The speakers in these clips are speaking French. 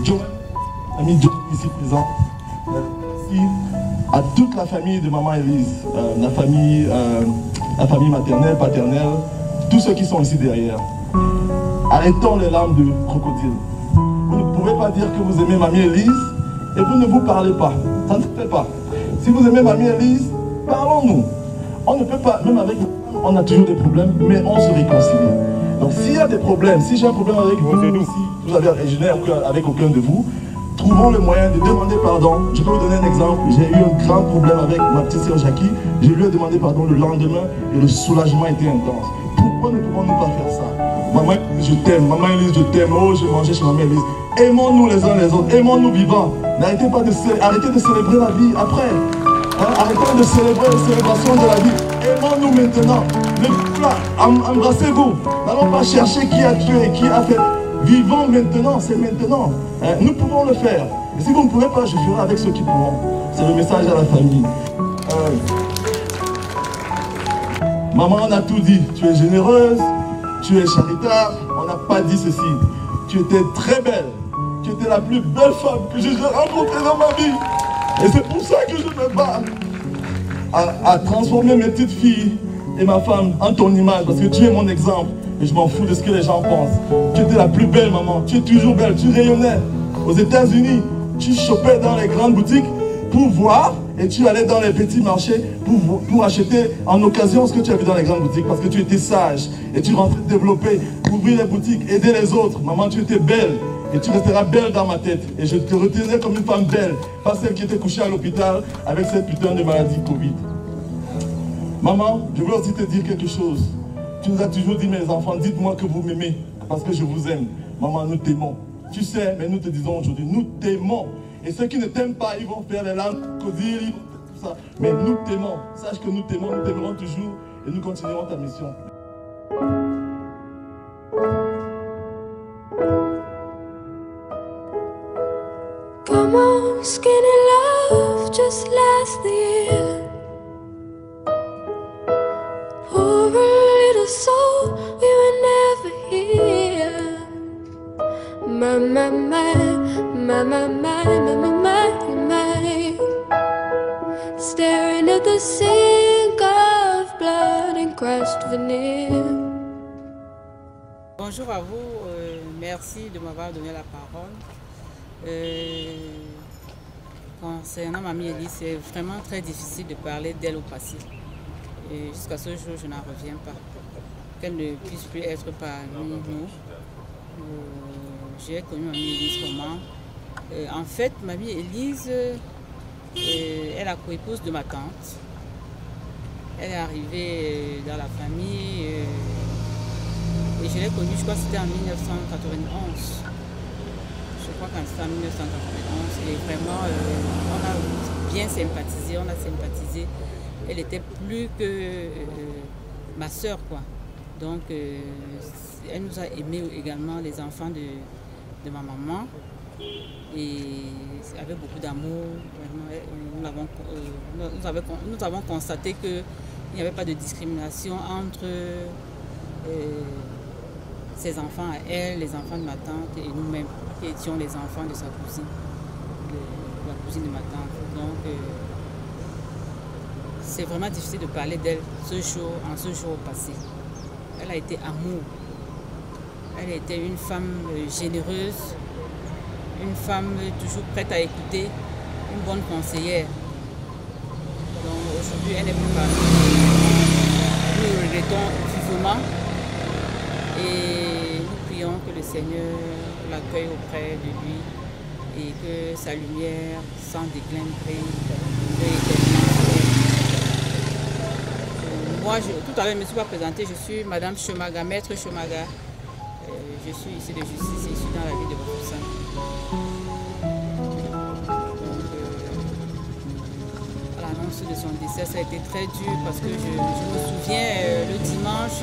Joël, ami Joël ici présent. Merci à toute la famille de maman Élise, la famille maternelle, paternelle, tous ceux qui sont ici derrière. Arrêtons les larmes de crocodile. Vous ne pouvez pas dire que vous aimez mamie Élise et vous ne vous parlez pas. Ça ne se fait pas. Si vous aimez mamie Élise, parlons-nous. On ne peut pas, même avec nous, on a toujours des problèmes, mais on se réconcilie. Donc s'il y a des problèmes, si j'ai un problème avec vous, si vous avez, je n'ai avec aucun de vous, trouvons le moyen de demander pardon. Je peux vous donner un exemple. J'ai eu un grand problème avec ma petite sœur Jackie. Je lui ai demandé pardon le lendemain et le soulagement était intense. Pourquoi ne pouvons-nous pas faire ça? Maman, je t'aime. Maman Élise, je t'aime. Oh, je mangeais chez maman Élise. Aimons-nous les uns les autres. Aimons-nous vivants. Arrêtez de célébrer la vie après. Arrêtons de célébrer les célébrations de la vie. Aimons-nous maintenant. Embrassez-vous. N'allons pas chercher qui a tué, qui a fait. Vivons maintenant, c'est maintenant. Nous pouvons le faire. Et si vous ne pouvez pas, je ferai avec ceux qui pourront. C'est le message à la famille. Maman, on a tout dit. Tu es généreuse, tu es charitable. On n'a pas dit ceci. Tu étais très belle. Tu étais la plus belle femme que j'ai rencontrée dans ma vie. Et c'est pour ça que je me bats à transformer mes petites filles et ma femme en ton image. Parce que tu es mon exemple. Et je m'en fous de ce que les gens pensent. Tu étais la plus belle, maman. Tu es toujours belle. Tu rayonnais. Aux États-Unis, tu chopais dans les grandes boutiques pour voir. Et tu allais dans les petits marchés pour acheter en occasion ce que tu as vu dans les grandes boutiques. Parce que tu étais sage. Et tu rentrais développer, ouvrir les boutiques, aider les autres. Maman, tu étais belle. Et tu resteras belle dans ma tête. Et je te retiendrai comme une femme belle. Pas celle qui était couchée à l'hôpital avec cette putain de maladie Covid. Maman, je veux aussi te dire quelque chose. Tu nous as toujours dit, mes enfants, dites-moi que vous m'aimez, parce que je vous aime. Maman, nous t'aimons. Tu sais, mais nous te disons aujourd'hui, nous t'aimons. Et ceux qui ne t'aiment pas, ils vont faire les langues, causer, tout ça. Mais nous t'aimons. Sache que nous t'aimons, nous t'aimerons toujours et nous continuerons ta mission. Come on, skinny love, just last the year. Poor little soul, we were never here. My, my, my, my, my, my, my, my, my. Staring at the sink of blood and crushed veneer. Bonjour à vous, merci de m'avoir donné la parole. Concernant mamie Élise, c'est vraiment très difficile de parler d'elle au passé. Jusqu'à ce jour, je n'en reviens pas. Qu'elle ne puisse plus être parmi nous. J'ai connu mamie Élise comment? En fait, mamie Élise est la coépouse de ma tante. Elle est arrivée dans la famille et je l'ai connue, je crois que c'était en 1991. Je crois qu'en c'était en 1991 et vraiment on a bien sympathisé, on a sympathisé. Elle était plus que ma soeur, quoi. Donc elle nous a aimés également, les enfants de ma maman, et avec beaucoup d'amour. Nous avons constaté qu'il n'y avait pas de discrimination entre ses enfants à elle, les enfants de ma tante et nous-mêmes, qui étions les enfants de sa cousine, la cousine de ma tante. Donc, c'est vraiment difficile de parler d'elle en ce jour passé. Elle a été amour. Elle était une femme généreuse, une femme toujours prête à écouter, une bonne conseillère. Donc aujourd'hui, elle n'est plus parmi nous. Nous le regrettons vivement et nous prions que le Seigneur l'accueille auprès de lui et que sa lumière sans déclin brille. Moi, tout à l'heure, je ne me suis pas présentée, je suis Madame Chomaga, Maître Chomaga. Je suis ici de justice et je suis dans la ville de Bafoussam. L'annonce de son décès, ça a été très dur parce que je me souviens le dimanche,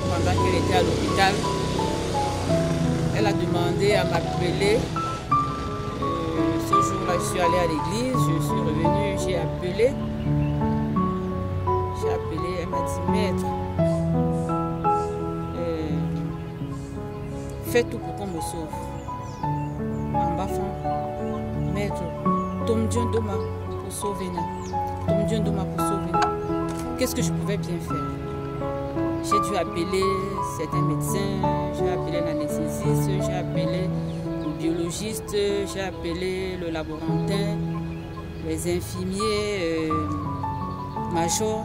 pendant qu'elle était à l'hôpital, elle a demandé à m'appeler. Ce jour-là, je suis allée à l'église, je suis revenue, j'ai appelé. Elle m'a dit, maître, fais tout pour qu'on me sauve. contre Tom Dieu Doma pour sauver Na. Tom Dieu Doma pour sauver Na. Qu'est-ce que je pouvais bien faire? J'ai dû appeler certains médecins, j'ai appelé l'anesthésiste, j'ai appelé le biologiste, j'ai appelé le laborantin, les infirmiers, majors.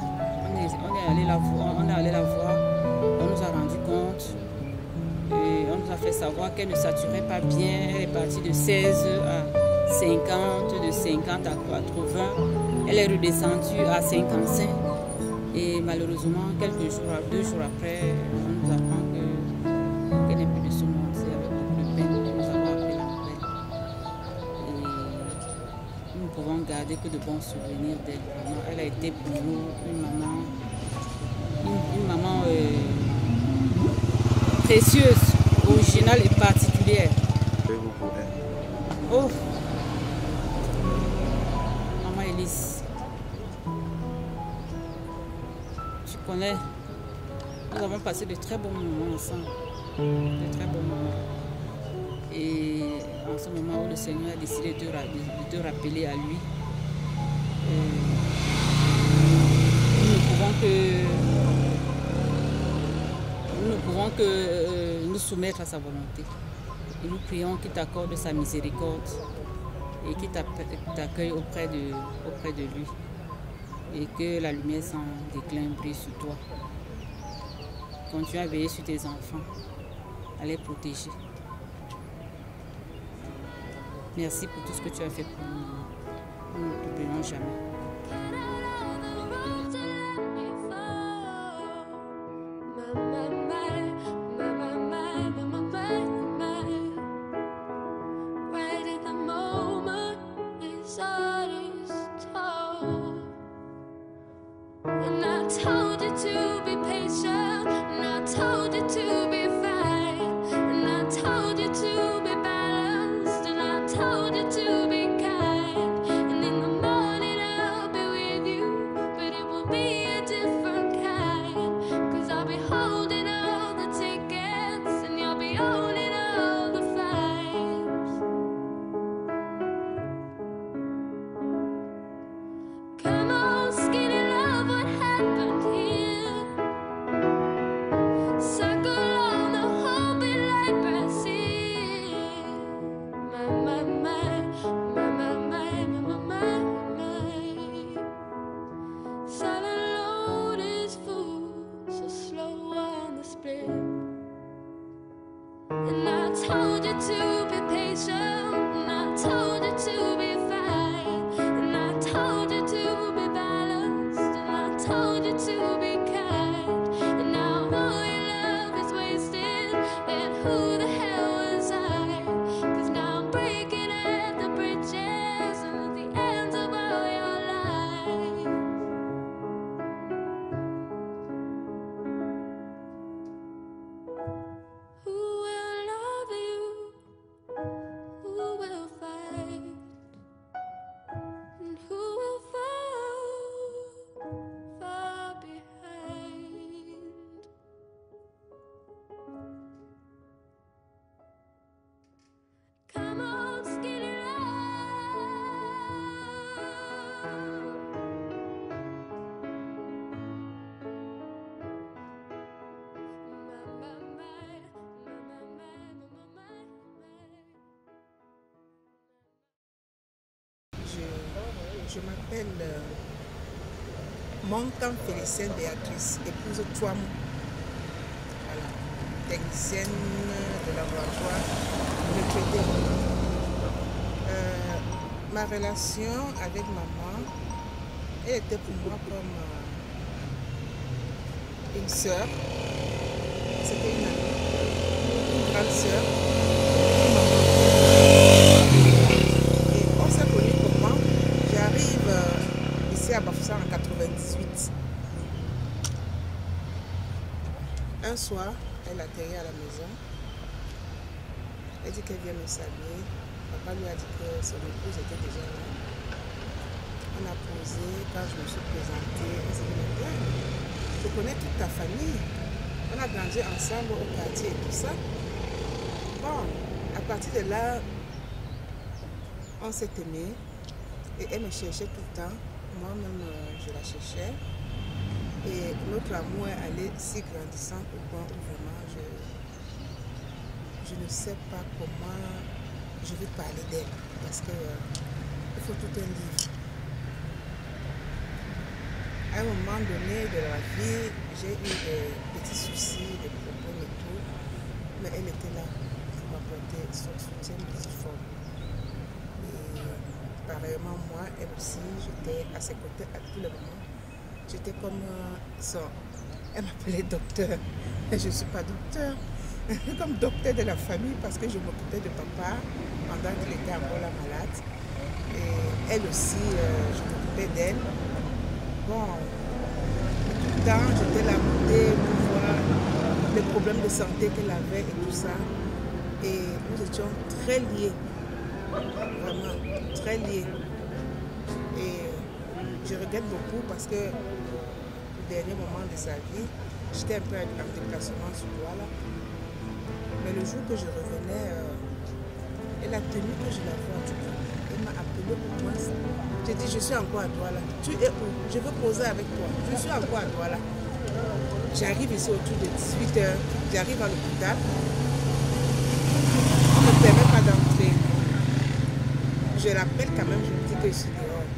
On est allé la voir, on nous a rendu compte, et on nous a fait savoir qu'elle ne saturait pas bien, elle est partie de 16 à 50, de 50 à 80, elle est redescendue à 55 et malheureusement, 2 jours après, on nous apprend qu'elle n'est plus de ce monde. C'est avec beaucoup de peine que nous avons appris la nouvelle. Et nous ne pouvons garder que de bons souvenirs d'elle. Elle a été pour nous une maman précieuse, originale et particulière. Oh, maman Élise, tu connais, nous avons passé de très bons moments ensemble, de très bons moments. Et en ce moment où le Seigneur a décidé de te rappeler à lui, nous ne pouvons que nous soumettre à sa volonté. Et nous prions qu'il t'accorde sa miséricorde et qu'il t'accueille auprès de lui. Et que la lumière sans déclin brille sur toi. Continue à veiller sur tes enfants, à les protéger. Merci pour tout ce que tu as fait pour nous. Nous ne t'oublierons jamais. And I told you to be patient, and I told you to be fine, and I told you to be balanced, and I told you to be kind. And in the morning I'll be with you, but it will be a different kind, 'cause I'll be holding all the tickets, and you'll be owning all the flights. Come on, skinny love, what happened here? Circle on the whole bit like Brazil. My, my, my, my, my, my, my, my, my. Silent load is full, so slow on the split. And I told you to be patient, and I told you to be fine, and I told you to be balanced, and I told you to be kind. And now all your love is wasted, and who the hell was I? 'Cause now I'm breaking at the bridges and at the ends of all your lives. Who will love you? Who will fight? And who will fall far behind? Come on, skinny love. Je m'appelle Montan Félicien Béatrice, épouse Touam, voilà, technicienne de laboratoire, retraitée. Ma relation avec maman, elle était pour moi comme une sœur, c'était une amie, une grande sœur. À Bafoussam en 98. Un soir, elle atterrit à la maison. Elle dit qu'elle vient me saluer. Papa lui a dit que son épouse était déjà là. On a posé, quand je me suis présentée, elle s'est dit, bien, je connais toute ta famille. On a grandi ensemble au quartier et tout ça. Bon, à partir de là, On s'est aimé et elle me cherchait tout le temps. Moi-même, je la cherchais. Et notre amour est allé si grandissant au point où vraiment je ne sais pas comment je vais parler d'elle. Parce que il faut tout un livre. À un moment donné de la vie, j'ai eu des petits soucis, des problèmes et tout. Mais elle était là pour m'apporter son soutien multiforme. Et pareillement, moi, elle aussi, j'étais à ses côtés à tous les moments. J'étais comme son... Elle m'appelait docteur. Mais je ne suis pas docteur. Comme docteur de la famille parce que je m'occupais de papa pendant qu'il était encore là malade. Et elle aussi, je m'occupais d'elle. Bon, tout le temps, j'étais là pour voir les problèmes de santé qu'elle avait et tout ça. Et nous étions très liés, vraiment très liés. Et je regrette beaucoup parce que au dernier moment de sa vie, j'étais un peu en déplacement sur Douala. Mais le jour que je revenais, elle a tenu que je la vois du coup. Elle m'a appelé au moins. J'ai dit, je suis encore à Douala. Tu es où? Je veux poser avec toi. Je suis encore à Douala. J'arrive ici autour de 18 h. J'arrive à l'hôpital. On ne me permet pas d'entrer. Je l'appelle quand même, je me dis que je suis dehors.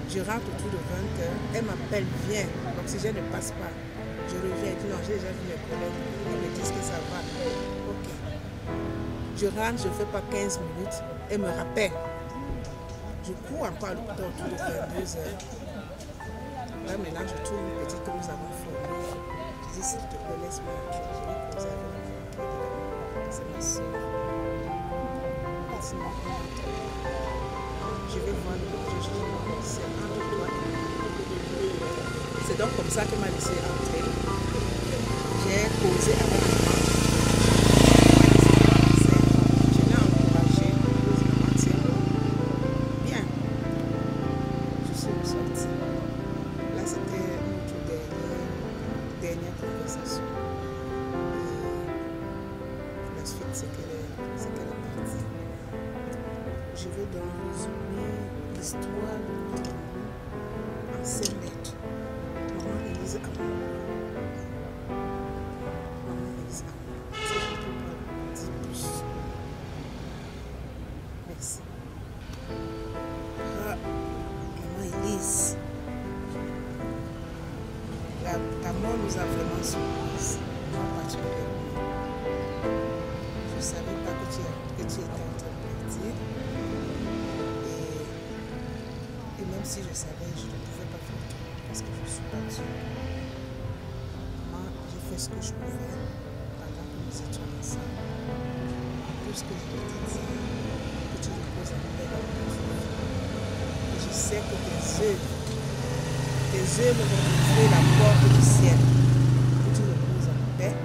Je rentre autour de 20 h. Elle m'appelle, viens. L'oxygène ne passe pas. Je reviens. Elle dit non, j'ai déjà vu mes collègues. Ils me disent que ça va. Ok. Je rentre, je ne fais pas 15 minutes. Elle me rappelle. Je cours encore à l'hôpital autour de 22 h. Là, maintenant, je trouve une petite que nous avons formée. Je dis, s'il te plaît, laisse-moi entrer. Je vais poser avec moi. C'est ma soeur. Laisse-moi entrer. Je vais voir le docteur. Je dis, c'est entre toi et moi. C'est donc comme ça qu'elle m'a laissé entrer. J'ai posé avec moi. Je l'ai encouragée. Maman, tiens. Bien. Je suis ressortie. Là, c'était notre dernière conversation. Et la suite, c'est qu'elle est partie. Je vais donc résumer l'histoire de notre amour en 5 lettres. Maman Élise Amour. Maman Élise Amour. Si je ne peux pas dire plus. Merci. Ah, Maman Élise. La mort nous a vraiment surpris, moi particulièrement. Je ne savais pas que tu étais en train de partir. Et même si je savais, je ne pouvais pas faire tout parce que je ne suis pas Dieu. Moi, j'ai fait ce que je pouvais pendant que nous étions ensemble. Tout ce que je peux te dire, que tu reposes en paix dans ton vie. Et je sais que tes œuvres vont ouvrir la porte du ciel. Que tu reposes en paix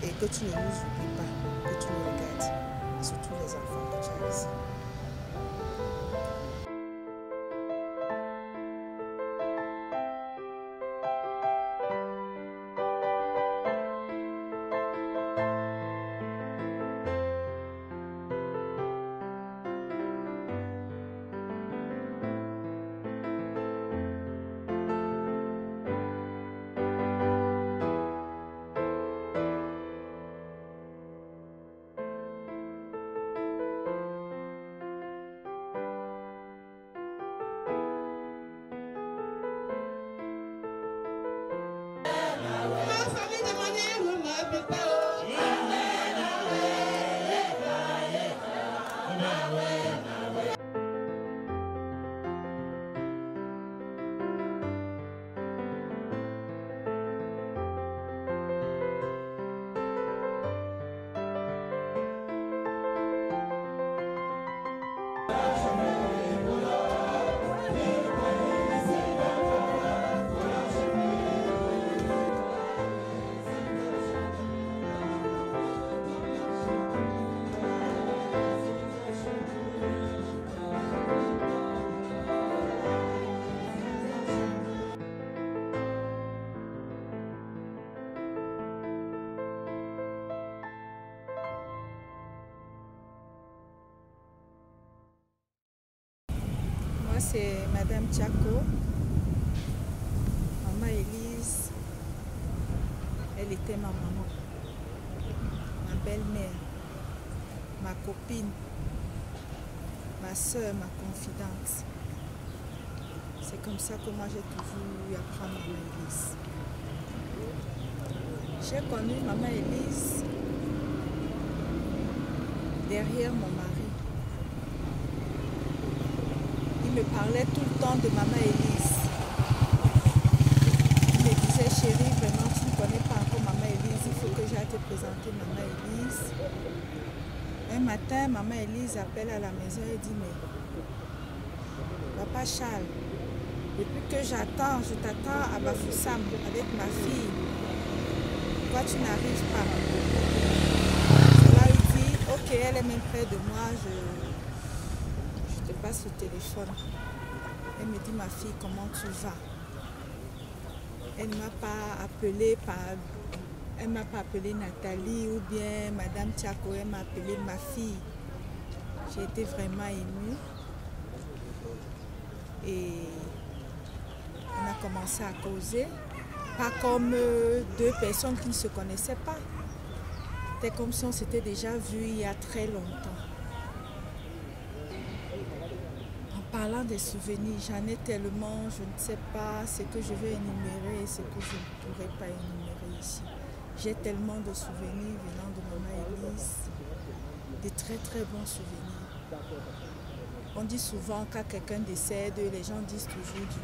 et que tu ne nous oublies pas, que tu nous regardes, surtout les enfants que tu as ici. c'est Madame Tchako. Maman Élise, elle était ma maman, ma belle-mère, ma copine, ma soeur, ma confidente. C'est comme ça que moi j'ai toujours eu à prendre Maman Élise. J'ai connu Maman Élise derrière mon mari. Il me parlait tout le temps de Maman Élise. Il me disait, chérie, vraiment, tu ne connais pas encore Maman Élise, il faut que j'aille te présenter Maman Élise. Un matin, Maman Élise appelle à la maison et dit, mais Papa Charles, depuis que j'attends, je t'attends à Bafoussam avec ma fille. Pourquoi tu n'arrives pas? Là, il dit, ok, elle est même près de moi, je te passe le téléphone. Elle me dit, ma fille, comment tu vas? Elle ne m'a pas appelé Nathalie ou bien Madame Tchako, elle m'a appelé ma fille. J'ai été vraiment émue. Et on a commencé à causer. Pas comme deux personnes qui ne se connaissaient pas. C'était comme si on s'était déjà vu il y a très longtemps. En parlant des souvenirs, j'en ai tellement, je ne sais pas ce que je vais énumérer et ce que je ne pourrais pas énumérer ici. J'ai tellement de souvenirs venant de Maman Élise, des très très bons souvenirs. On dit souvent quand quelqu'un décède, les gens disent toujours du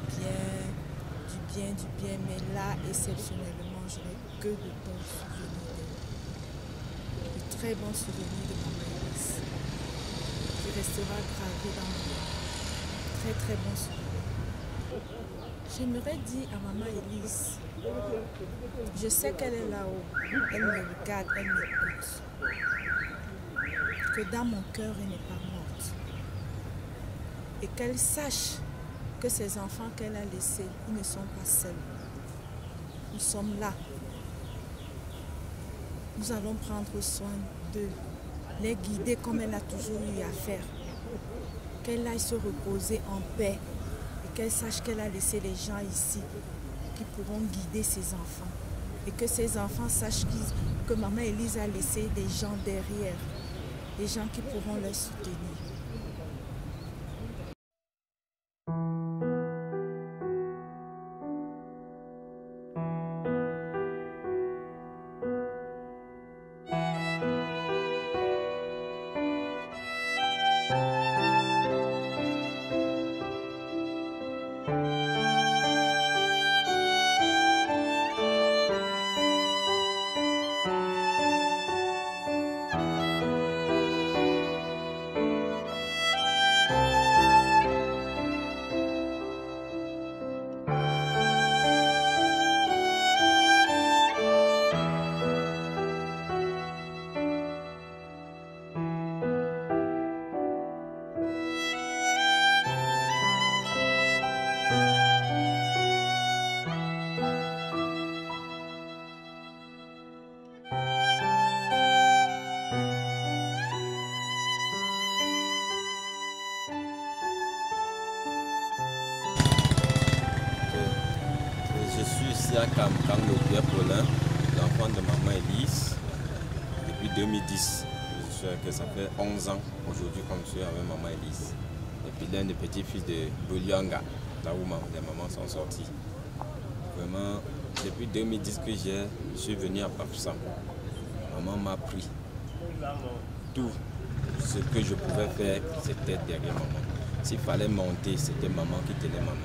bien, mais là, exceptionnellement, je n'ai que de bons souvenirs d'elle. De très bons souvenirs de Maman Élise. Qui restera gravé dans mon cœur. Très très bons souvenirs. J'aimerais dire à Maman Élise, je sais qu'elle est là-haut, elle me regarde, elle m'écoute, que dans mon cœur, elle n'est pas morte. Et qu'elle sache que ces enfants qu'elle a laissés, ils ne sont pas seuls. Nous sommes là. Nous allons prendre soin d'eux, les guider comme elle a toujours eu à faire. Qu'elle aille se reposer en paix et qu'elle sache qu'elle a laissé les gens ici qui pourront guider ses enfants. Et que ces enfants sachent que Maman Élise a laissé des gens derrière, des gens qui pourront les soutenir. à Camcang, le Pierre Paulin, l'enfant de Maman Élise, depuis 2010. Je sais que ça fait 11 ans aujourd'hui comme je suis avec Maman Élise. Et puis l'un des petits-fils de Bolianga, là où les mamans sont sorties. Vraiment, depuis 2010 que je suis venu à Bafoussam, maman m'a pris. Tout ce que je pouvais faire, c'était derrière maman. S'il fallait monter, c'était maman qui tenait maman.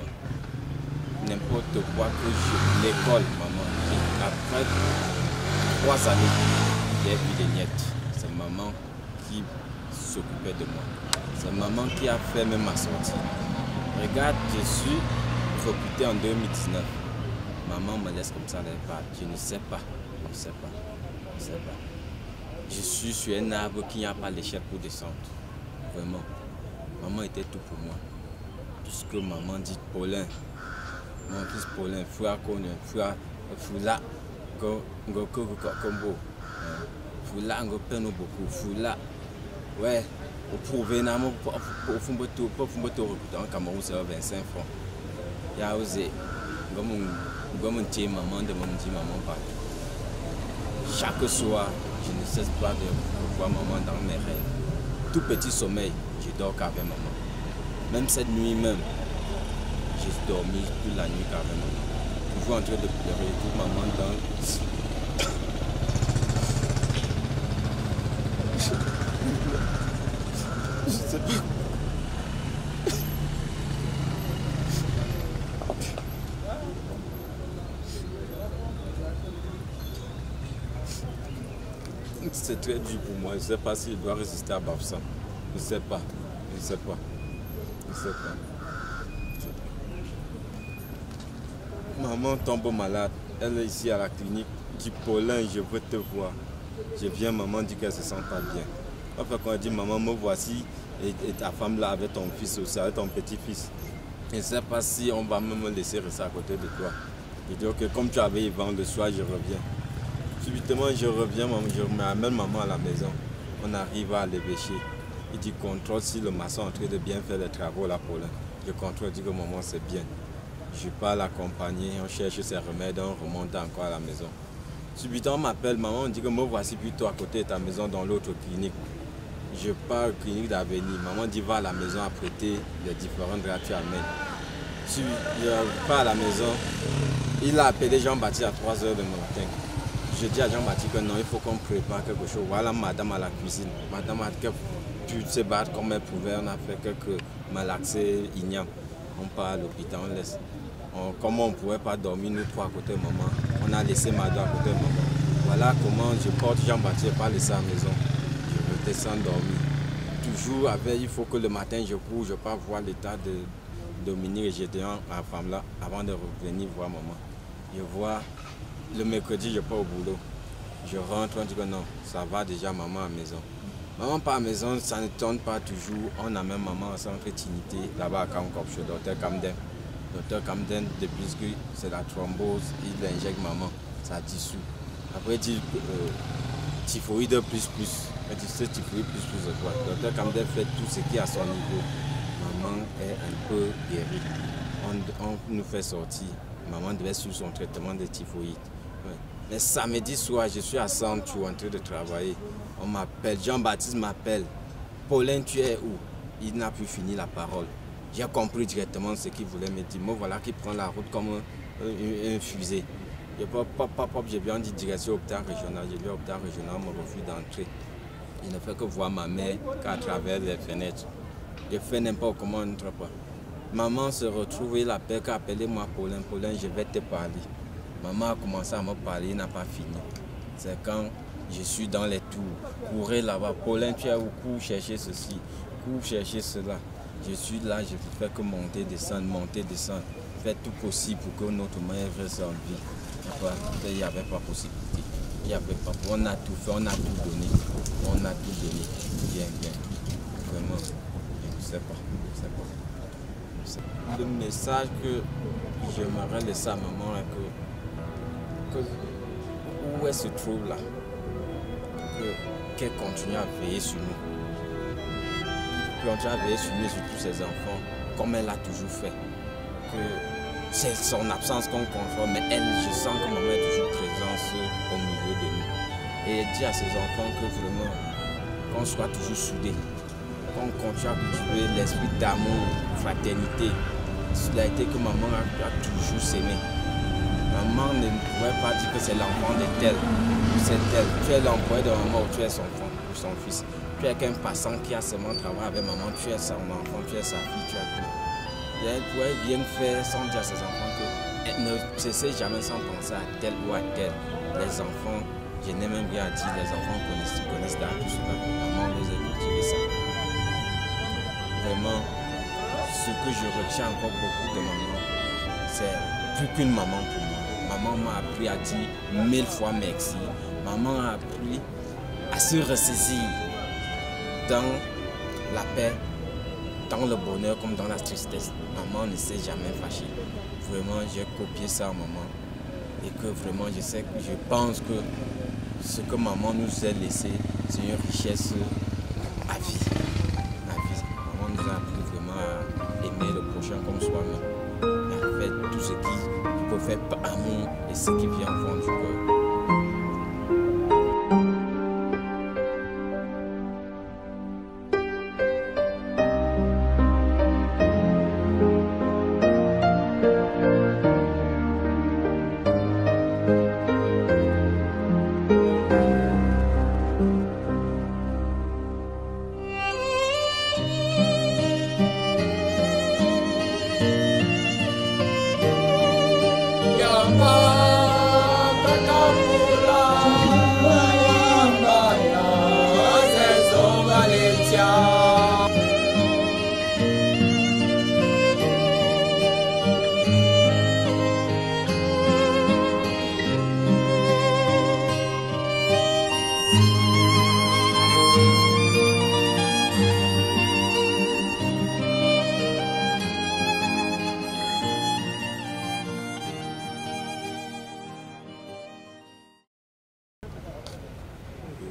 N'importe quoi que je... L'école, maman. Et après 3 années, j'ai vu des miettes. C'est maman qui s'occupait de moi. C'est maman qui a fait même ma sortie. Regarde, je suis recruté en 2019. Maman me laisse comme ça, elle part. Je ne sais pas. Je ne sais pas. Je ne sais pas. Je suis sur un arbre qui n'a pas l'échelle pour descendre. Vraiment. Maman était tout pour moi. Tout ce que maman dit, Paulin. Mon fils Paulin, Fouya Kone, Foula, Ngoko Kombo, Foula Ngopeno beaucoup, Foula. Ouais, Au provenant, au fond de tout, en Cameroun, c'est 25 francs. Il y a osé, comme un petit maman de mon petit maman partout. Chaque soir, je ne cesse pas de voir maman dans mes rêves. Tout petit sommeil, je dors qu'avec maman. Même cette nuit même, j'ai dormi toute la nuit qu'avec maman. Toujours en train de pleurer, toute maman dans... Je sais pas. C'est très dur pour moi. Je ne sais pas si je dois résister à Bafsa. Je ne sais pas. Je ne sais pas. Je ne sais pas. Maman tombe malade. Elle est ici à la clinique. Dit Paulin, je veux te voir. Je viens, maman dit qu'elle ne se sent pas bien. Après quand elle dit maman, me voici. Et ta femme là avec ton fils aussi, avec ton petit-fils. Je ne sais pas si on va même me laisser rester à côté de toi. Je dis ok, comme tu avais Yvan le soir, je reviens. Subitement, je reviens, je m'amène maman à la maison. On arrive à l'évêcher. Il dit contrôle si le maçon est en train de bien faire les travaux là pour là. Je contrôle, je dis que maman c'est bien. Je pars l'accompagner, on cherche ses remèdes, on remonte encore à la maison. Subitement, on m'appelle, maman, on dit que me voici plutôt à côté de ta maison dans l'autre clinique. Je pars à la clinique d'Avenir. Maman dit va à la maison apprêter les différents draps tu amènes. Je pars à la maison. Il a appelé Jean-Baptiste à 3 h du matin. Je dis à Jean-Baptiste que non, il faut qu'on prépare quelque chose. Voilà madame à la cuisine. Madame a pu se battre comme elle pouvait. On a fait quelques malaxés ignames. On part à l'hôpital, on laisse. Comme on ne pouvait pas dormir, nous trois à côté de maman, on a laissé Mado à côté de maman. Voilà comment je porte Jean-Baptiste, pas laisser à la maison. Je redescends dormir. Toujours avec, il faut que le matin je cours, je pars voir l'état de Dominique et Gédéon, la femme là, avant de revenir voir maman. Je vois, le mercredi, je pars au boulot. Je rentre, on dit que non, ça va déjà maman à la maison. Maman pas à la maison, ça ne tourne pas toujours. On a même maman au centre Trinité, là-bas à Kamkop, chez Dr Camden. Dr Camden, depuis que c'est la thrombose, il injecte maman, ça dissout. Après, il dit typhoïde plus. Il dit c'est typhoïde plus de quoi. Dr Camden fait tout ce qui est à son niveau. Maman est un peu guérie. On nous fait sortir. Maman devait suivre son traitement de typhoïde. Ouais. Mais samedi soir, je suis à Santou en train de travailler. On m'appelle, Jean-Baptiste m'appelle. Paulin, tu es où? Il n'a plus fini la parole. J'ai compris directement ce qu'il voulait me dire. Moi, voilà qui prend la route comme une fusée. J'ai bien dit direction hôpital régional. J'ai dit hôpital régional, on me refuse d'entrer. Il ne fait que voir ma mère qu'à travers les fenêtres. Je fais n'importe comment, on n'entre pas. Maman se retrouve, il appelle, appelez-moi Paulin. Paulin, je vais te parler. Maman a commencé à me parler, il n'a pas fini. C'est quand je suis dans les tours. Courez là-bas. Paulin, tu es où? Cours chercher ceci, cours chercher cela. Je suis là, je ne fais que monter, descendre. Faire tout possible pour que notre mère reste en vie. Il n'y avait pas possibilité. Il n'y avait pas. On a tout fait, on a tout donné. On a tout donné. Bien. Vraiment, je ne sais pas. Le message que j'aimerais laisser à maman est que où elle se trouve là, qu'elle continue à veiller sur nous. Continue à veiller sur nous et sur tous ses enfants, comme elle l'a toujours fait. Que c'est son absence qu'on contrôle, mais elle, je sens que maman est toujours présente au milieu de nous. Et elle dit à ses enfants que vraiment, qu'on soit toujours soudés, qu'on continue à cultiver l'esprit d'amour, fraternité. Cela a été que maman a toujours s'aimé. Maman ne pouvait pas dire que c'est l'enfant de tel, c'est tel. Tu es l'employé de maman ou tu es son enfant ou son fils. Tu es qu'un passant qui a seulement travaillé avec maman, tu es son enfant, tu es sa fille, tu as tout. Et elle pouvait bien faire sans dire à ses enfants qu'elle ne cessait jamais sans penser à tel ou à tel. Les enfants, je n'ai même rien à dire, les enfants connaissent dans tout cela. Maman nous a cultivé ça. Vraiment, ce que je retiens encore beaucoup de maman, c'est plus qu'une maman pour moi. Maman m'a appris à dire 1000 fois merci. Maman a appris à se ressaisir dans la paix, dans le bonheur comme dans la tristesse. Maman ne s'est jamais fâchée. Vraiment, j'ai copié ça à maman. Et que vraiment, je pense que ce que maman nous a laissé, c'est une richesse à vie. fait par amour et ce qui vient au fond du cœur.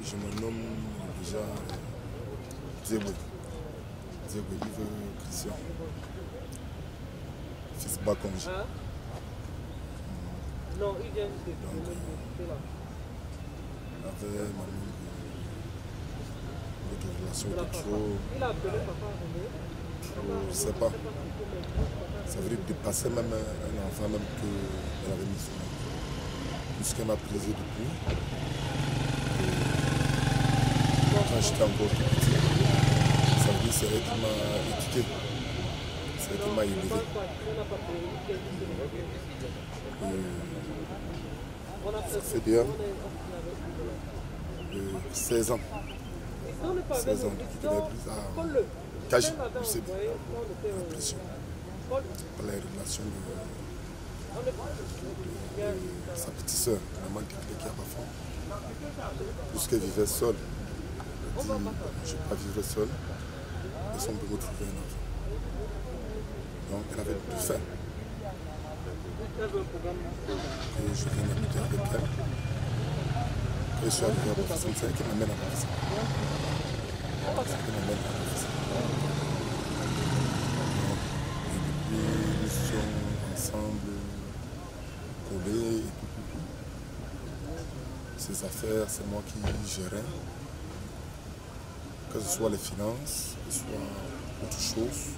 Je me nomme déjà Diego Yves Christian, fils Bakonji. Donc, avec ma mère, notre relation était trop, je sais pas, ça veut dire dépasser même un enfant même qu'elle avait mis sur moi. Puisqu'elle m'a plaisé depuis. Quand j'étais encore tout petit, ça veut dire c'est elle qui m'a éduqué, c'est elle qui m'a élevé. Ça fait déjà 16 ans. 16 ans, je connais plus à Kaji, je sais bien, l'impression. Par les relations de sa petite soeur, maman qui a pas faim. Puisqu'elle vivait seule. Je ne vais pas vivre seule, et son bureau trouver un enfant. Donc elle avait tout fait. Et je viens d'habiter avec elle. Et je suis arrivé à Bafassa, c'est elle qui m'amène à Bafassa. C'est elle qui m'amène à Bafassa. Et depuis, nous sommes ensemble, collés et tout. Ces affaires, c'est moi qui gérais. Que ce soit les finances, que ce soit autre chose.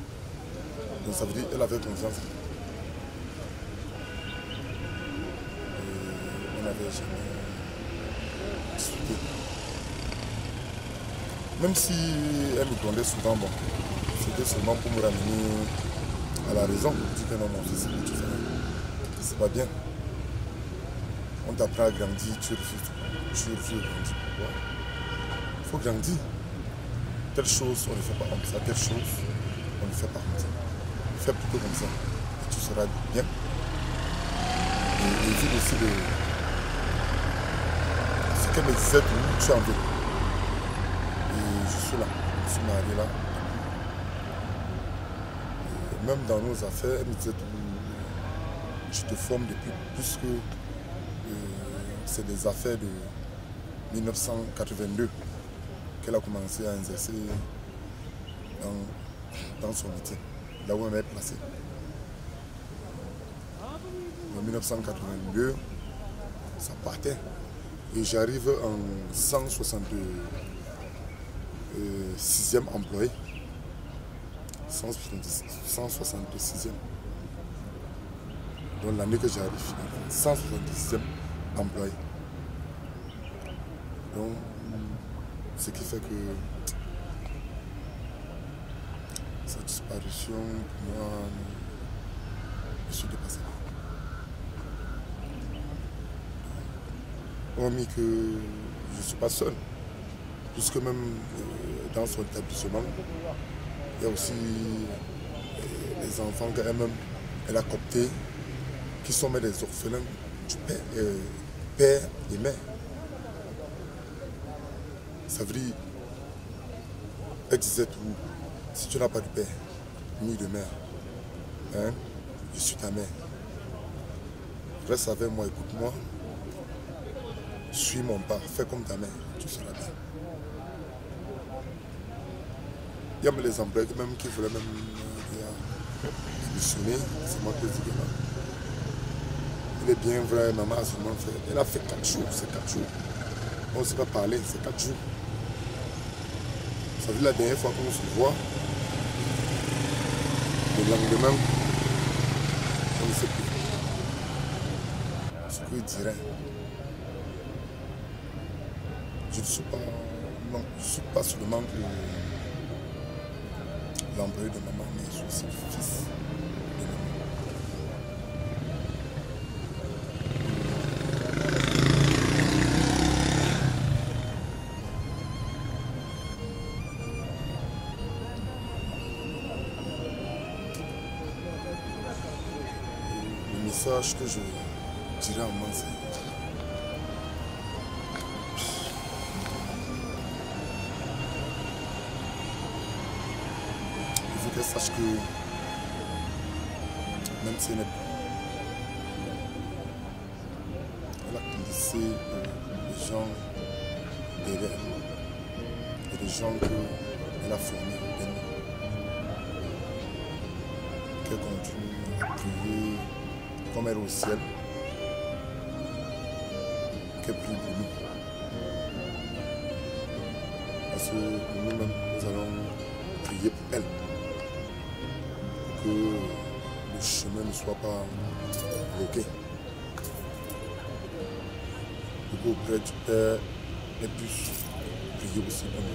Donc ça veut dire qu'elle avait confiance. Et on n'avait jamais discuté. Même si elle me grondait souvent, bon, c'était seulement pour me ramener à la raison. Je dis que non, mon fils, tu fais rien. C'est pas bien. On t'apprend à grandir, tu refuses de grandir. Pourquoi? Il faut grandir. Telle chose, on ne le fait pas comme ça. Telle chose, on ne le fait pas comme ça. Fais plutôt comme ça. Et tu seras bien. Et évite aussi de... Ce qu'elle me disait, tu en veux. Et je suis là. Je suis marié là. Et même dans nos affaires, elle me disait, je te forme depuis plus que... c'est des affaires de 1982. Qu'elle a commencé à exercer dans son métier, là où elle m'avait placé. En 1982, ça partait. Et j'arrive en 166e employé. 166e. Donc l'année que j'arrive, 166e employé. Donc, ce qui fait que cette disparition, pour moi, je suis dépassé. Hormis que je ne suis pas seul, puisque même dans son établissement, il y a aussi les enfants qu'elle-même, elle a cooptés, qui sont des orphelins du père et mère. Ça veut dire, elle disait tout, si tu n'as pas de père, ni de mère, hein, je suis ta mère. Reste avec moi, écoute-moi, suis mon pas, fais comme ta mère, tu seras bien. Il y a même les employés même qui voulaient même démissionner, c'est moi qui ai dit que non. Il est bien vrai, maman a seulement fait. Elle a fait 4 jours, c'est 4 jours. On ne s'est pas parlé, c'est 4 jours. Ça veut dire la dernière fois qu'on se voit, le lendemain, on ne sait plus. Ce qu'il dirait. Je ne suis pas, non, je suis pas seulement l'employé de maman, mais je suis aussi le fils de maman. Le message que je dirais à maman, c'est qu'elle sache que même si elle n'est pas, elle a laissé les gens derrière elle et les gens qu'elle a fournis de nous. Qu'elle continue à prier comme elle au ciel, qu'elle prie pour nous. Parce que nous-mêmes, nous allons prier pour elle. Que le chemin ne soit pas bloqué. Pour qu'auprès du Père, elle puisse prier aussi pour nous.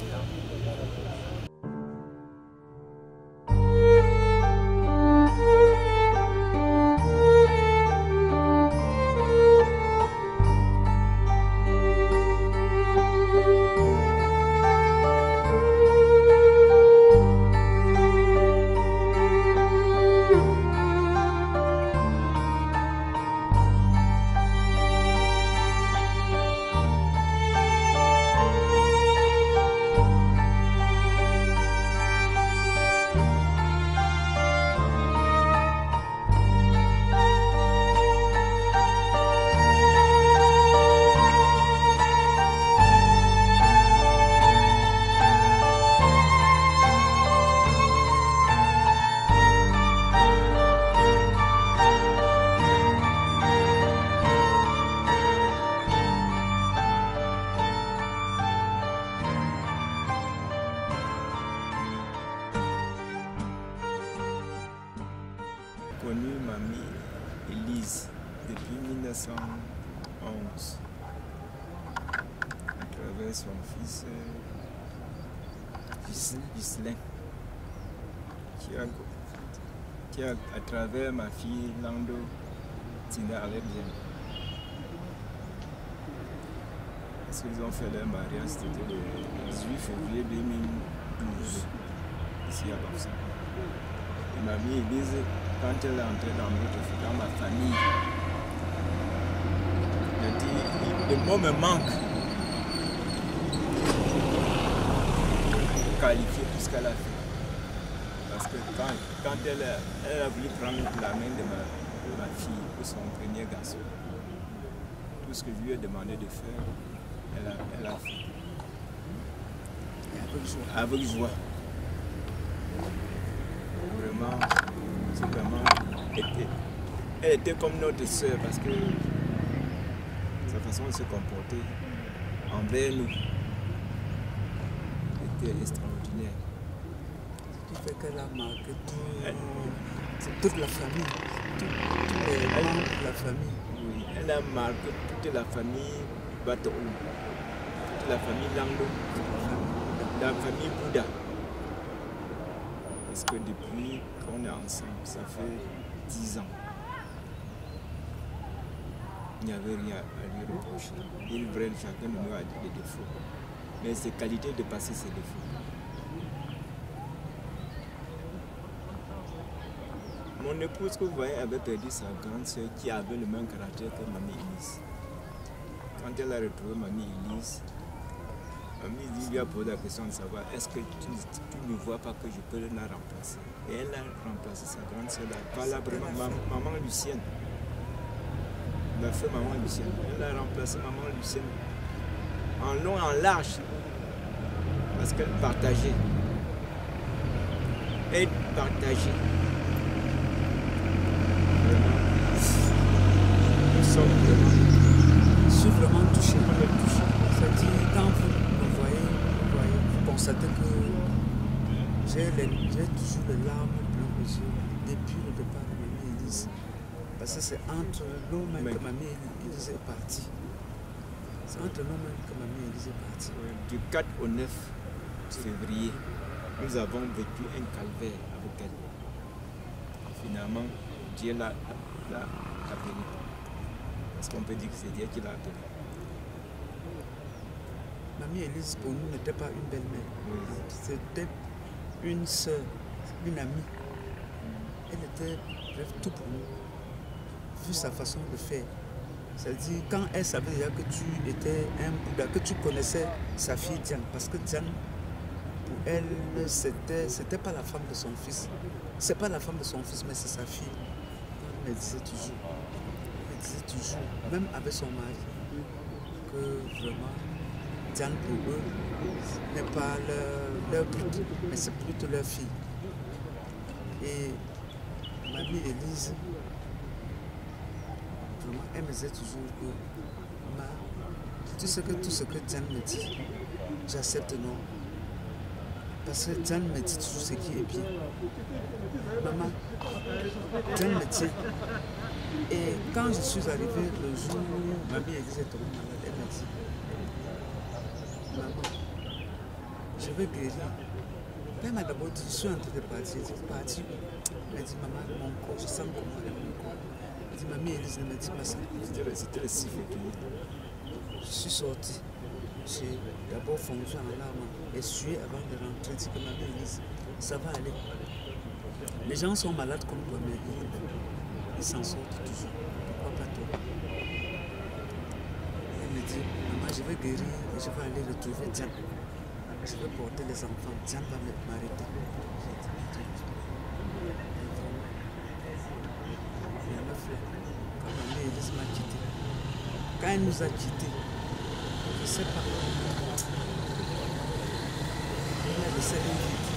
Connu mamie Élise depuis 1911 à travers son fils Ghislain qui a à travers ma fille Lando Tina avec bien. Parce qu'ils ont fait leur mariage, c'était le 18 février 2012 ici à Bafsa. Et mamie Élise, quand elle est entrée dans ma famille, elle dit, le mot me manque pour qualifier tout ce qu'elle a fait. Parce que quand elle a voulu prendre la main de ma fille pour son premier garçon, tout ce que je lui ai demandé de faire, elle a fait. Et avec joie. Vraiment, c'est vraiment elle était comme notre soeur parce que sa façon de se comporter envers nous était extraordinaire. Ce qui fait qu'elle a marqué toute la famille, tous les membres de la famille. Oui, elle a marqué toute la famille Batou, toute la famille Lando, la famille Bouddha. Parce que depuis qu'on est ensemble, ça fait 10 ans. Il n'y avait rien à lui reprocher. Il est vrai, chacun de nous a dit des défauts. Mais ses qualités dépassaient ses défauts. Mon épouse que vous voyez avait perdu sa grande soeur qui avait le même caractère que Mamie Élise. Quand elle a retrouvé Mamie Élise, Mamie Élise lui a posé la question de savoir est-ce que tu ne vois pas que je peux la remplacer. Et elle a remplacé sa grande soeur valablement, maman Lucienne. Elle a fait maman Lucienne. Elle a remplacé maman Lucienne en long et en large parce qu'elle partageait. Elle partageait. Nous j'ai toujours les larmes plein aux yeux depuis le départ de Mamie Élise. Parce que c'est entre nous même que Mamie Élise est partie. C'est entre nous même que Mamie Élise est partie. Du 4 au 9 février, nous avons vécu un calvaire avec elle. Finalement, Dieu l'a appelé. Parce qu'on peut dire que c'est Dieu qui l'a appelé. Mamie Élise, pour nous, n'était pas une belle-mère. Oui. C'était une soeur, une amie. Elle était, bref, tout pour nous. Vu sa façon de faire. C'est-à-dire, quand elle savait déjà que tu étais un Bouddha, que tu connaissais sa fille Diane, parce que Diane, pour elle, c'était pas la femme de son fils. C'est pas la femme de son fils, mais c'est sa fille. Elle me disait toujours, même avec son mari, que vraiment, Diane pour eux n'est pas leur but, mais c'est plutôt leur fille. Et Mamie Élise, vraiment, elle me disait toujours que tu sais que tout ce que Diane me dit, j'accepte non. Parce que Diane me dit toujours ce qui est bien. Maman, Diane me dit. Et quand je suis arrivé le jour où Mamie Élise est tombée malade, elle m'a dit, maman, je vais guérir. Elle m'a d'abord dit, je suis en train de partir. Je dis, partir. Elle m'a dit, maman, mon corps, je sens comment est mon corps. Elle dit, Mamie Élise ne me dit pas ça. C'était le 6 février. Je suis sorti. J'ai d'abord fondu en larmes et sué avant de rentrer. Je dis que Mamie Élise, ça va aller. Les gens sont malades comme toi, mais ils s'en sortent toujours. Pourquoi pas toi? Elle me dit, maman, je vais guérir et je vais aller retrouver Diane. Je vais porter les enfants. Diane va m'arrêter. Et la meuf là, quand Mamie Élise m'a quitté, quand elle nous a quittés, je ne sais pas. Elle a laissé un vide.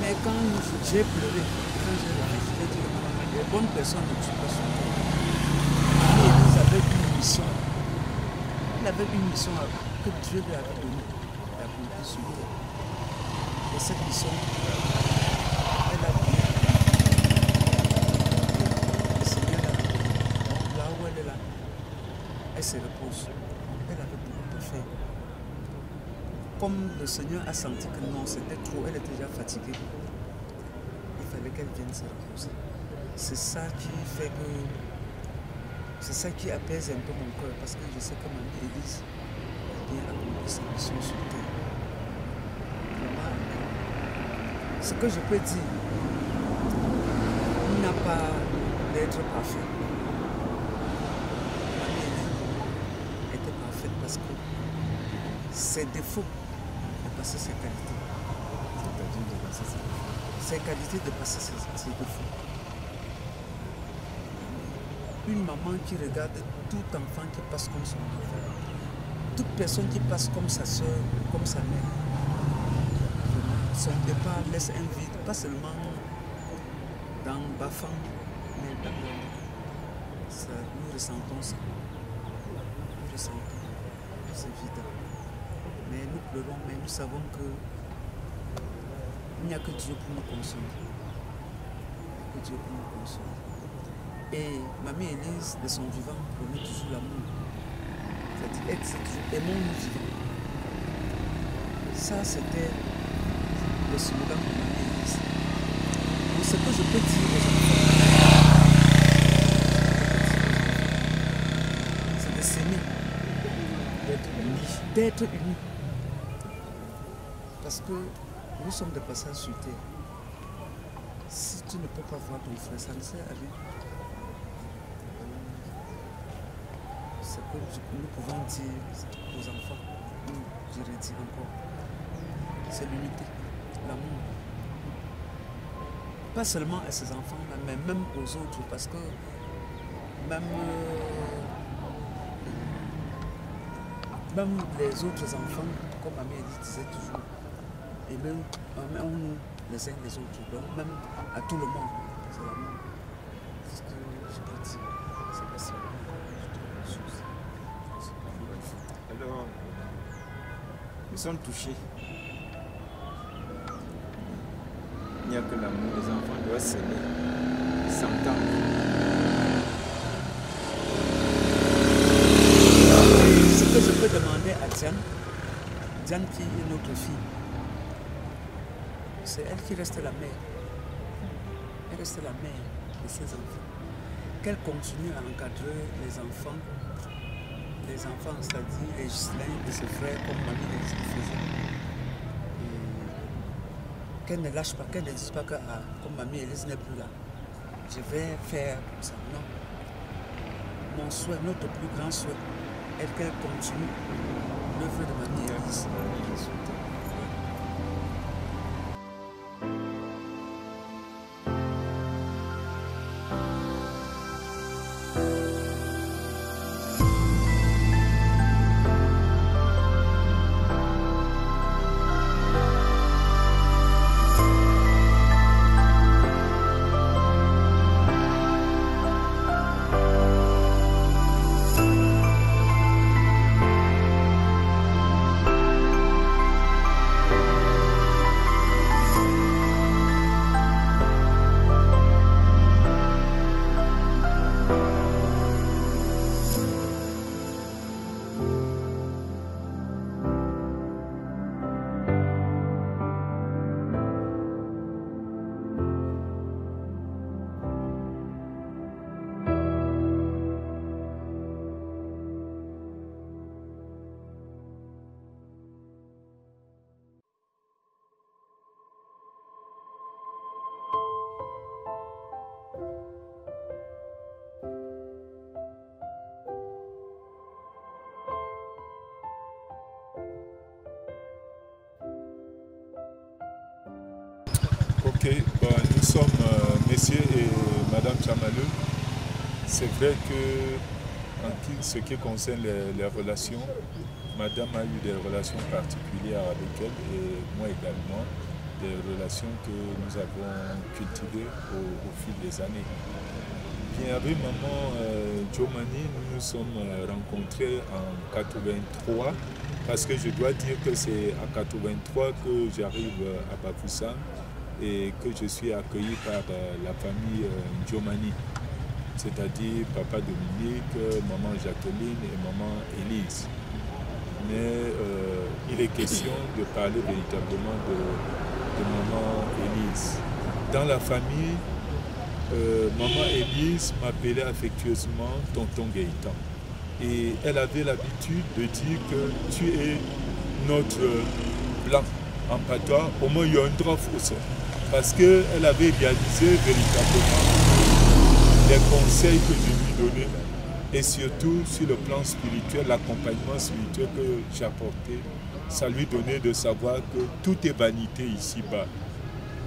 Mais quand j'ai pleuré, quand j'ai dit, les bonnes personnes ne tuent pas son corps. Mamie Élise avait une mission. Elle avait une mission que Dieu lui avait donnée d'accomplir sur terre. Et cette mission, elle a bien. Le Seigneur là où elle est là, elle se repose. Elle avait beaucoup de faire. Comme le Seigneur a senti que non, c'était trop, elle était déjà fatiguée. Il fallait qu'elle vienne se reposer. C'est ça qui fait que... C'est ça qui apaise un peu mon cœur, parce que je sais que Mamie Élise a bien accompli sa mission sur terre. Vraiment, ce que je peux dire, il n'a pas d'être parfait. Mamie Élise était parfaite parce que ses défauts dépassaient ses qualités. Ses qualités dépassaient ses défauts. Une maman qui regarde tout enfant qui passe comme son enfant, toute personne qui passe comme sa soeur, comme sa mère. Son départ laisse un vide, pas seulement dans Bafang, mais dans ça, nous ressentons ça. Nous ressentons ce vide. Mais nous pleurons, mais nous savons que il n'y a que Dieu pour nous consoler. Il n'y a que Dieu pour nous consoler. Et Mamie Élise, de son vivant, promet toujours l'amour. C'est-à-dire, c'est toujours aimons-nous vivants. Ça, c'était le slogan de Mamie Élise. Donc, ce que je peux dire aux enfants, c'est de s'aimer, d'être unis. Parce que nous sommes de passage sur terre. Si tu ne peux pas voir ton frère, ça ne sert à rien. Ce que nous pouvons dire aux enfants, je redis encore, c'est l'unité, l'amour. Pas seulement à ces enfants-là, mais même aux autres, parce que même les autres enfants, comme Mamie Élise disait toujours, et même aimons-nous les uns les autres, donc même à tout le monde, c'est l'amour. C'est ce que je peux dire, c'est pas seulement. Alors, nous sommes touchés. il n'y a que l'amour. Les enfants doivent s'aimer, s'entendre. Ce que je peux demander à Diane qui est notre fille, c'est elle qui reste la mère. Elle reste la mère de ses enfants. Qu'elle continue à encadrer les enfants, c'est-à-dire les Ghislain et ses frères, comme mamie Élise le faisait. Qu'elle ne lâche pas, qu'elle ne dise pas que comme mamie Élise n'est plus là, je vais faire comme ça. Non. Mon souhait, notre plus grand souhait, est qu'elle continue l'œuvre de mamie Élise. Ok, bon, nous sommes messieurs et madame Tchamaleu. C'est vrai que en ce qui concerne les relations, madame a eu des relations particulières avec elle et moi également, des relations que nous avons cultivées au fil des années. Bien, avec maman Djomani, nous nous sommes rencontrés en 83 parce que je dois dire que c'est en 83 que j'arrive à Bafoussam et que je suis accueilli par la famille Djomani, c'est-à-dire papa Dominique, maman Jacqueline et maman Élise. Mais il est question de parler véritablement de maman Élise. Dans la famille, maman Élise m'appelait affectueusement tonton Gaëtan. Et elle avait l'habitude de dire que tu es notre blanc en patois, au moins il y a un drap faussé. Parce qu'elle avait réalisé véritablement les conseils que je lui donnais et surtout sur le plan spirituel, l'accompagnement spirituel que j'apportais, ça lui donnait de savoir que tout est vanité ici-bas.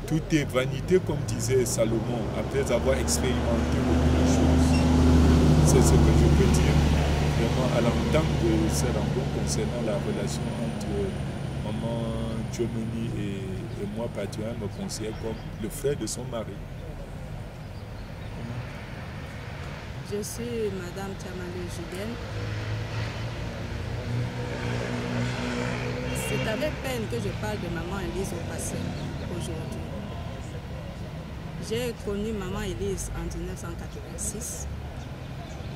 Tout est vanité, comme disait Salomon, après avoir expérimenté beaucoup de choses. C'est ce que je peux dire vraiment à l'entente de ces rencontres concernant la relation entre maman Djomani et moi, Patouin me considère comme le frère de son mari. Je suis madame Tchamaleu Julienne. C'est avec peine que je parle de maman Élise au passé, aujourd'hui. J'ai connu maman Élise en 1986,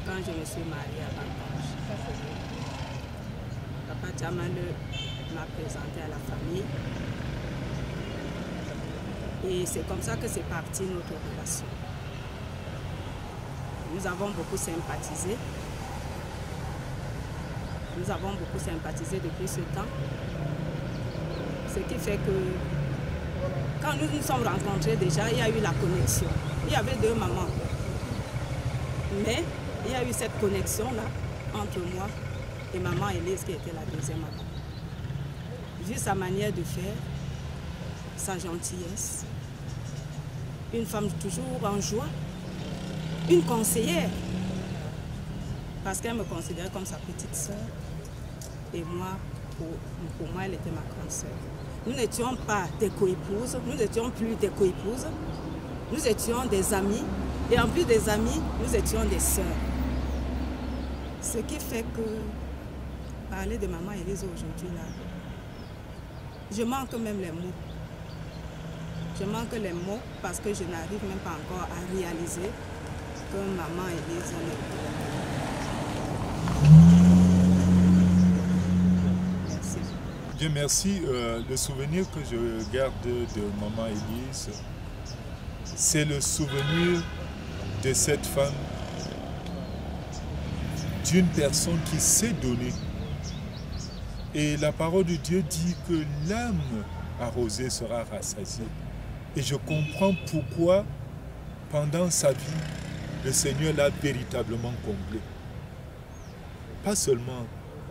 quand je me suis mariée à Bangange. Papa Tchamaleu m'a présenté à la famille. Et c'est comme ça que c'est parti notre relation. Nous avons beaucoup sympathisé. Nous avons beaucoup sympathisé depuis ce temps. Ce qui fait que quand nous nous sommes rencontrés déjà, il y a eu la connexion. Il y avait deux mamans. Mais il y a eu cette connexion-là entre moi et maman Élise qui était la deuxième maman. Vu sa manière de faire, sa gentillesse, une femme toujours en joie, une conseillère, parce qu'elle me considérait comme sa petite sœur, et moi, pour moi, elle était ma grande sœur. Nous n'étions pas des coépouses, nous n'étions plus des coépouses, nous étions des amis, et en plus des amis, nous étions des sœurs. Ce qui fait que parler de maman Élise aujourd'hui, là, je manque même les mots. Je manque les mots parce que je n'arrive même pas encore à réaliser que maman Élise est là. Merci. Bien, merci. Le souvenir que je garde de maman Élise, c'est le souvenir de cette femme, d'une personne qui s'est donnée. Et la parole de Dieu dit que l'âme arrosée sera rassasiée. Et je comprends pourquoi, pendant sa vie, le Seigneur l'a véritablement comblé. Pas seulement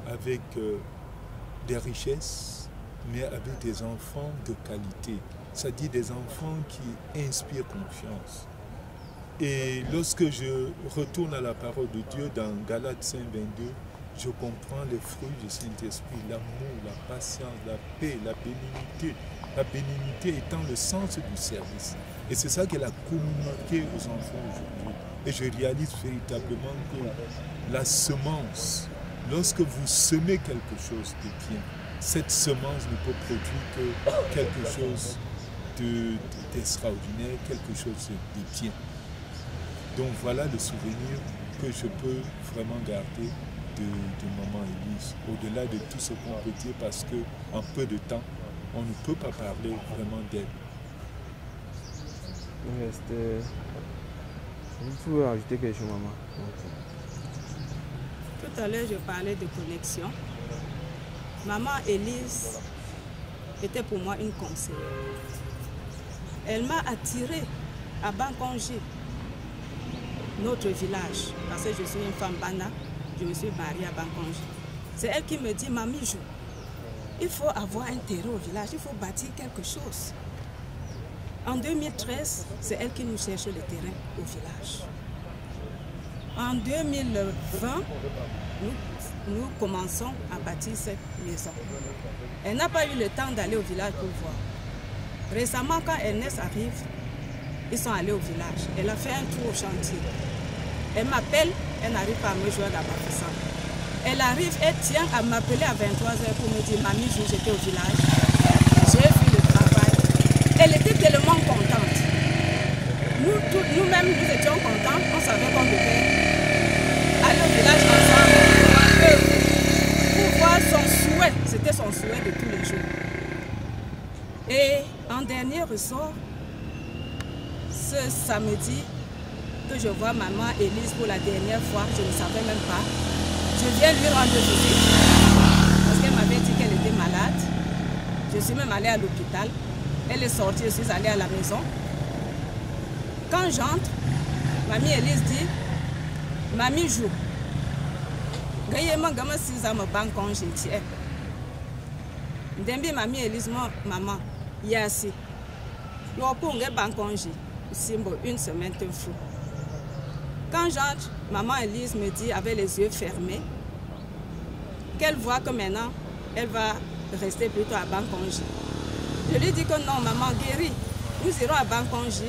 avec des richesses, mais avec des enfants de qualité. C'est-à-dire des enfants qui inspirent confiance. Et lorsque je retourne à la parole de Dieu dans Galates 5, 22, je comprends les fruits du Saint-Esprit, l'amour, la patience, la paix, la bénignité. La bénignité étant le sens du service. Et c'est ça qu'elle a communiqué aux enfants aujourd'hui. Et je réalise véritablement que la semence, lorsque vous semez quelque chose de bien, cette semence ne peut produire que quelque chose d'extraordinaire, quelque chose de bien. Donc voilà le souvenir que je peux vraiment garder de maman Élise, au-delà de tout ce qu'on peut dire, parce qu'en peu de temps, on ne peut pas parler vraiment d'elle. Vous pouvez ajouter quelque chose, maman? Tout à l'heure, je parlais de connexion. Maman Élise était pour moi une conseillère. Elle m'a attirée à Bankonji, notre village, parce que je suis une femme bana, je me suis mariée à Bankonji. C'est elle qui me dit, Mamie, il faut avoir un terrain au village, il faut bâtir quelque chose. En 2013, c'est elle qui nous cherche le terrain au village. En 2020, nous commençons à bâtir cette maison. Elle n'a pas eu le temps d'aller au village pour voir. Récemment, quand Ernest arrive, ils sont allés au village. Elle a fait un tour au chantier. Elle m'appelle, elle n'arrive pas à me joindre à Bafoussam. Elle arrive, elle tient à m'appeler à 23h pour me dire, Mamie, j'étais au village, j'ai vu le travail. Elle était tellement contente. Nous-mêmes, nous étions contents, on savait qu'on devait aller au village ensemble pour voir son souhait. C'était son souhait de tous les jours. Et en dernier ressort, ce samedi, que je vois maman Élise pour la dernière fois, je ne savais même pas. Je viens lui rendre visite parce qu'elle m'avait dit qu'elle était malade. Je suis même allée à l'hôpital. Elle est sortie, je suis allée à la maison. Quand j'entre, mamie Élise dit, Mamie joue. Gayema gama si za me bankon j'ai dit. Dembi mamie Élise maman yasi. Yo pour nge bankon j'ai simbo une semaine te fou. Quand j'entre, maman Élise me dit avec les yeux fermés qu'elle voit que maintenant elle va rester plutôt à Bankonji. Je lui dis que non, maman guérie. Nous irons à Bankonji.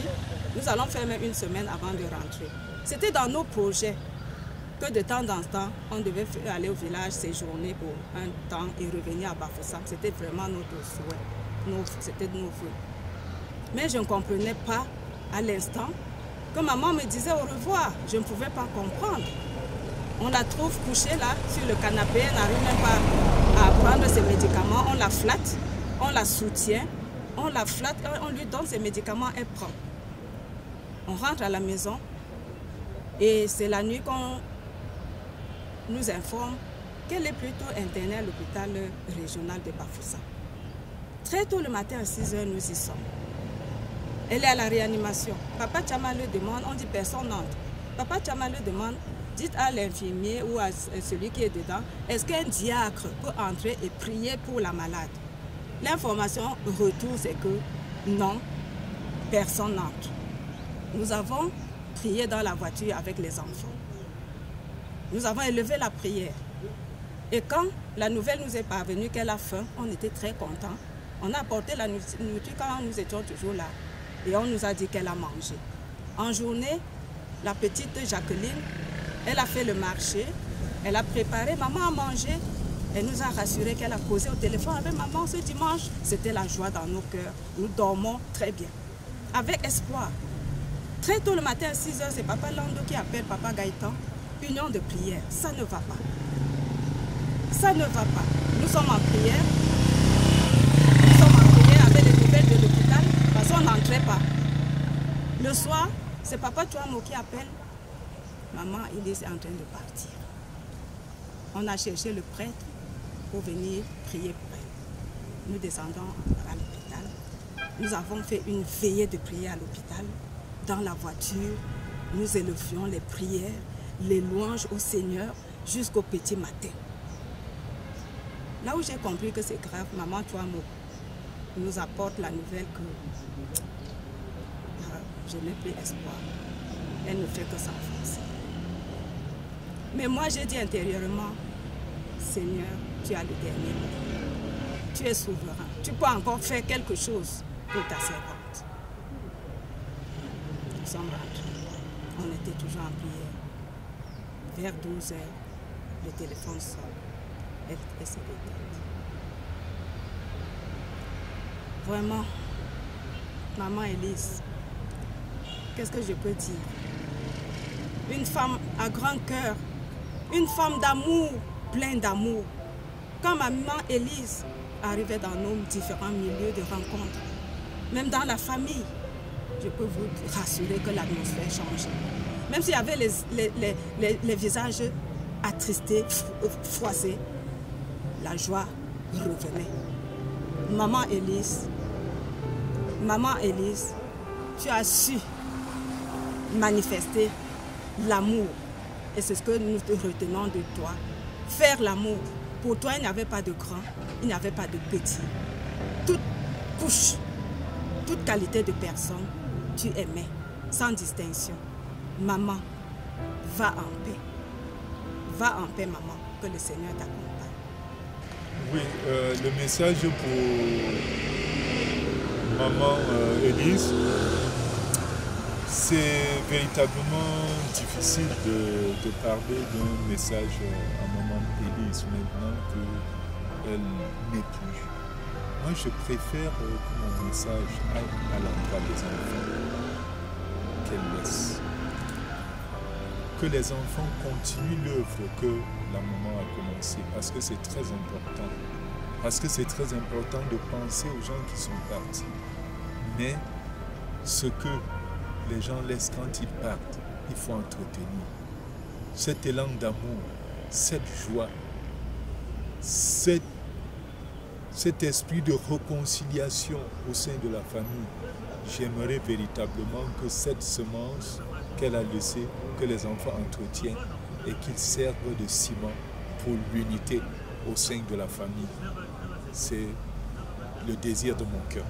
Nous allons faire même une semaine avant de rentrer. C'était dans nos projets que de temps en temps, on devait aller au village séjourner pour un temps et revenir à Bafoussam. C'était vraiment notre souhait. C'était de nos vœux. Mais je ne comprenais pas à l'instant que maman me disait au revoir. Je ne pouvais pas comprendre. On la trouve couchée là, sur le canapé, elle n'arrive même pas à prendre ses médicaments. On la flatte, on la soutient, on la flatte, on lui donne ses médicaments, elle prend. On rentre à la maison et c'est la nuit qu'on nous informe qu'elle est plutôt internée à l'hôpital régional de Bafoussam. Très tôt le matin à 6h, nous y sommes. Elle est à la réanimation. Papa Tchama le demande, on dit personne n'entre. Papa Tchama le demande, dites à l'infirmier ou à celui qui est dedans, est-ce qu'un diacre peut entrer et prier pour la malade? L'information retour, c'est que non, personne n'entre. Nous avons prié dans la voiture avec les enfants. Nous avons élevé la prière. Et quand la nouvelle nous est parvenue qu'elle a faim, on était très contents. On a apporté la nourriture quand nous étions toujours là. Et on nous a dit qu'elle a mangé. En journée, la petite Jacqueline, elle a fait le marché. Elle a préparé, maman a mangé. Elle nous a rassuré qu'elle a causé au téléphone avec maman ce dimanche. C'était la joie dans nos cœurs. Nous dormons très bien, avec espoir. Très tôt le matin à 6 h, c'est Papa Lando qui appelle Papa Gaëtan. Union de prière, ça ne va pas. Ça ne va pas. Nous sommes en prière. Nous sommes en prière avec les nouvelles de l'hôpital parce qu'on n'entrait pas. Le soir, c'est Papa Touamo qui appelle. Maman, il est en train de partir. On a cherché le prêtre pour venir prier pour elle. Nous descendons à l'hôpital. Nous avons fait une veillée de prière à l'hôpital. Dans la voiture, nous élevions les prières, les louanges au Seigneur jusqu'au petit matin. Là où j'ai compris que c'est grave, maman Touamo nous apporte la nouvelle que je n'ai plus espoir. Elle ne fait que s'enfoncer. Mais moi, j'ai dit intérieurement, Seigneur, tu as le dernier mot. Tu es souverain. Tu peux encore faire quelque chose pour ta servante. Nous sommes rentrés. On était toujours en prière. Vers 12 h, le téléphone sonne. Elle s'est éteinte. Vraiment, maman Élise, qu'est-ce que je peux dire? Une femme à grand cœur, une femme d'amour, pleine d'amour. Quand ma maman Élise arrivait dans nos différents milieux de rencontres, même dans la famille, je peux vous rassurer que l'atmosphère changeait. Même s'il y avait les visages attristés, froissés, la joie revenait. Maman Élise, tu as su manifester l'amour. Et c'est ce que nous te retenons de toi. Faire l'amour. Pour toi, il n'y avait pas de grand, il n'y avait pas de petit. Toute couche, toute qualité de personne, tu aimais, sans distinction. Maman, va en paix. Va en paix, maman, que le Seigneur t'accompagne. Oui, le message pour maman Élise, c'est véritablement difficile de parler d'un message à maman Élise maintenant qu'elle n'est plus. Moi, je préfère que mon message aille à l'endroit des enfants, qu'elle laisse. Que les enfants continuent l'œuvre que la maman a commencée, parce que c'est très important. Parce que c'est très important de penser aux gens qui sont partis. Mais ce que les gens laissent quand ils partent, il faut entretenir. Cet élan d'amour, cette joie, cet esprit de réconciliation au sein de la famille, j'aimerais véritablement que cette semence qu'elle a laissée, que les enfants entretiennent et qu'ils servent de ciment pour l'unité au sein de la famille. C'est le désir de mon cœur.